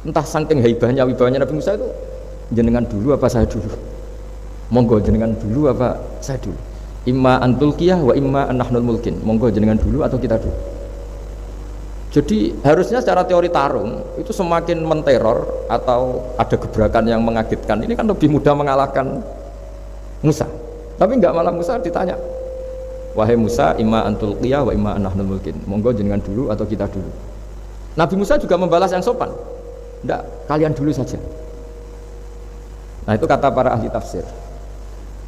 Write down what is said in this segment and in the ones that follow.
Entah saking haibahnya, wibawanya Nabi Musa itu, jenengan dulu apa saya dulu? Monggo jenengan dulu apa saya dulu? Imma antulkiyah wa imma nahnul mulkin. Monggo jenengan dulu atau kita dulu. Jadi harusnya secara teori tarung itu semakin menteror atau ada gebrakan yang mengagetkan ini kan lebih mudah mengalahkan Musa. Tapi enggak, malah Musa ditanya, wahai Musa, imma antulqiyah wa imma nahnul mulkin. Monggo jenengan dulu atau kita dulu. Nabi Musa juga membalas yang sopan. Enggak, kalian dulu saja. Nah itu kata para ahli tafsir.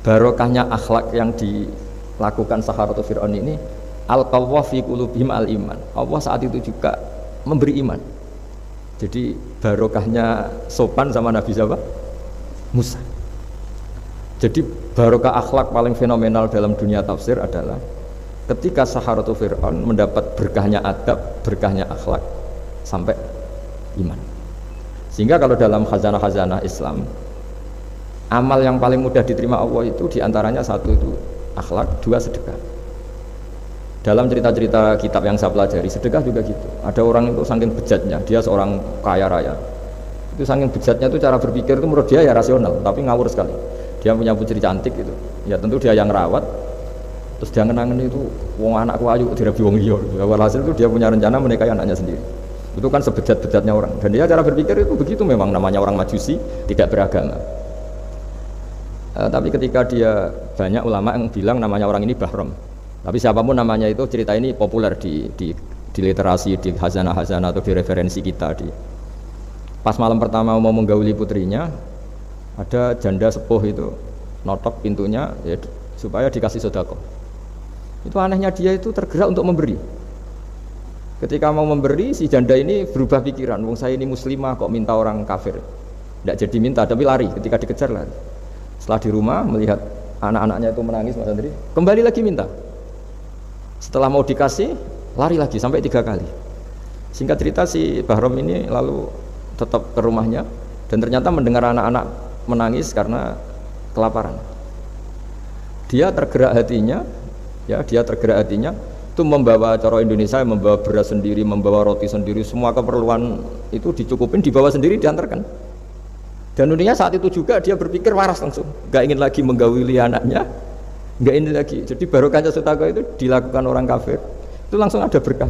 Barokahnya akhlak yang dilakukan Saharatu Fir'aun ini, al-qawwa fi qulubihim al-iman. Allah saat itu juga memberi iman. Jadi barokahnya sopan sama Nabi siapa? Musa. Jadi barokah akhlak paling fenomenal dalam dunia tafsir adalah ketika Saharatu Fir'aun mendapat berkahnya adab, berkahnya akhlak sampai iman. Sehingga kalau dalam khazanah-khazanah Islam, amal yang paling mudah diterima Allah itu diantaranya satu itu akhlak, dua sedekah. Dalam cerita-cerita kitab yang saya pelajari, sedekah juga gitu. Ada orang itu saking bejatnya, dia seorang kaya raya. Itu saking bejatnya itu cara berpikir itu menurut dia ya rasional, tapi ngawur sekali. Dia punya putri cantik gitu. Ya tentu dia yang rawat. Terus dia ngenangan itu, wong anakku ayu dirabi wong liya. Walhasil itu dia punya rencana menikahi anaknya sendiri. Itu kan sebejat-bejatnya orang. Dan dia cara berpikir itu begitu, memang namanya orang majusi, tidak beragama. Tapi ketika dia, banyak ulama yang bilang namanya orang ini Bahram. Tapi siapapun namanya itu, cerita ini populer di literasi, di khazanah-khazanah atau di referensi kita. Pas malam pertama mau menggauli putrinya, ada janda sepuh itu notok pintunya ya, supaya dikasih sedekah. Itu anehnya dia itu tergerak untuk memberi. Ketika mau memberi, si janda ini berubah pikiran, wong saya ini muslimah kok minta orang kafir. Tidak jadi minta, tapi lari, ketika dikejar lari. Setelah di rumah melihat anak-anaknya itu menangis, Mas Andri, kembali lagi minta. Setelah mau dikasih, lari lagi sampai 3 kali. Singkat cerita si Bahram ini lalu tetap ke rumahnya dan ternyata mendengar anak-anak menangis karena kelaparan. Dia tergerak hatinya, itu membawa cara Indonesia, membawa beras sendiri, membawa roti sendiri, semua keperluan itu dicukupin, dibawa sendiri, diantarkan. Dan uniknya saat itu juga dia berpikir waras langsung, gak ingin lagi menggauli anaknya, gak ingin lagi. Jadi barokahnya sedekah itu dilakukan orang kafir, itu langsung ada berkah.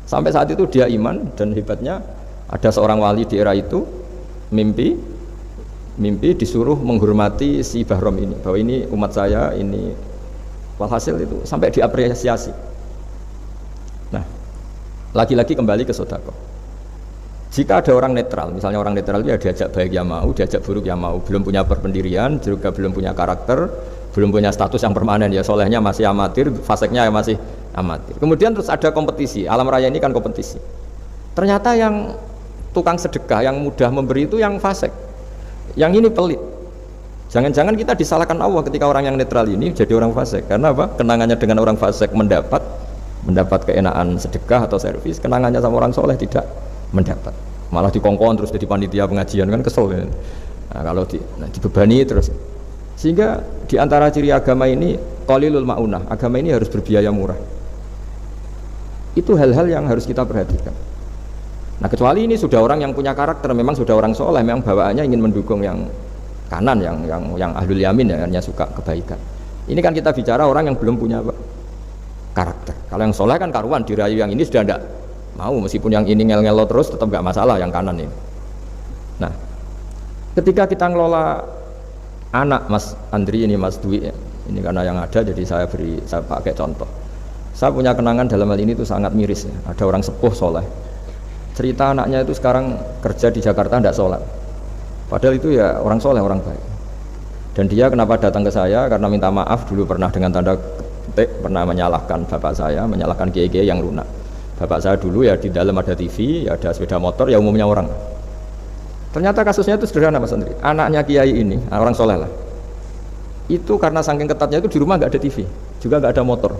Sampai saat itu dia iman, dan hebatnya ada seorang wali di era itu mimpi disuruh menghormati si Bahram ini, bahwa ini umat saya, ini walhasil itu sampai diapresiasi. Nah, lagi-lagi kembali ke sedekah. Jika ada orang netral, misalnya orang netral itu ya diajak baik ya mau, diajak buruk ya mau, belum punya perpendirian, juga belum punya karakter, belum punya status yang permanen, ya solehnya masih amatir, faseknya ya masih amatir. Kemudian terus ada kompetisi, alam raya ini kan kompetisi. Ternyata yang tukang sedekah, yang mudah memberi itu yang fasek, yang ini pelit. Jangan-jangan kita disalahkan Allah ketika orang yang netral ini jadi orang fasik. Karena apa? Kenangannya dengan orang fasik mendapat keenaan sedekah atau servis, kenangannya sama orang soleh tidak mendapat. Malah dikongkon terus jadi panitia pengajian, kan kesel kan? Nah, kalau dibebani terus. Sehingga diantara ciri agama ini qalilul maunah, agama ini harus berbiaya murah. Itu hal-hal yang harus kita perhatikan. Nah, kecuali ini sudah orang yang punya karakter, memang sudah orang soleh, memang bawaannya ingin mendukung yang kanan, yang ahlul yamin, yang suka kebaikan. Ini kan kita bicara orang yang belum punya karakter. Kalau yang soleh kan karuan, dirayu yang ini sudah tidak mau, meskipun yang ini ngel-ngelo terus tetap nggak masalah yang kanan ini. Nah, ketika kita ngelola anak, Mas Andri ini, Mas Dwi ya, ini karena yang ada jadi saya pakai contoh. Saya punya kenangan dalam hal ini itu sangat miris ya. Ada orang sepuh soleh, cerita anaknya itu sekarang kerja di Jakarta tidak sholat, padahal itu ya orang soleh, orang baik. Dan dia kenapa datang ke saya? Karena minta maaf dulu pernah dengan tanda ketik pernah menyalahkan bapak saya, menyalahkan kiai-kiai yang lunak. Bapak saya dulu ya di dalam ada TV, ya ada sepeda motor, ya umumnya orang. Ternyata kasusnya itu sederhana, Mas Andri. Anaknya kiai ini, orang soleh lah, itu karena saking ketatnya itu di rumah nggak ada TV, juga nggak ada motor.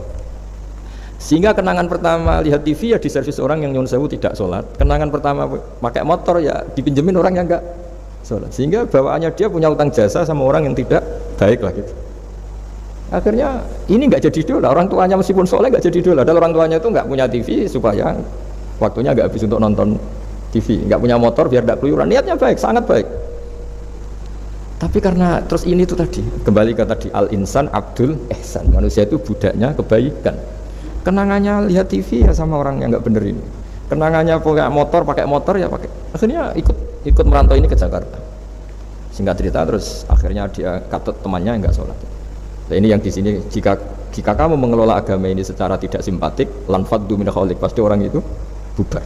Sehingga kenangan pertama lihat TV ya di servis orang yang nyun sewu tidak sholat. Kenangan pertama pakai motor ya dipinjemin orang yang nggak sholat. Sehingga bawaannya dia punya utang jasa sama orang yang tidak baik lah gitu. Akhirnya ini nggak jadi idola. Orang tuanya meskipun soleh nggak jadi idola. Dan orang tuanya itu nggak punya TV supaya waktunya nggak habis untuk nonton TV, nggak punya motor biar tidak keluyuran. Niatnya baik, sangat baik. Tapi karena terus ini tuh tadi, kembali ke tadi al-insan abdul ihsan, manusia itu budaknya kebaikan. Kenangannya lihat TV ya sama orang yang nggak bener ini. Kenangannya pakai motor ya pakai. Akhirnya ikut merantau ini ke Jakarta. Singkat cerita terus akhirnya dia katut temannya nggak sholat. Nah, ini yang di sini jika kamu mengelola agama ini secara tidak simpatik, lanfaddu min khawlik, pasti orang itu bubar.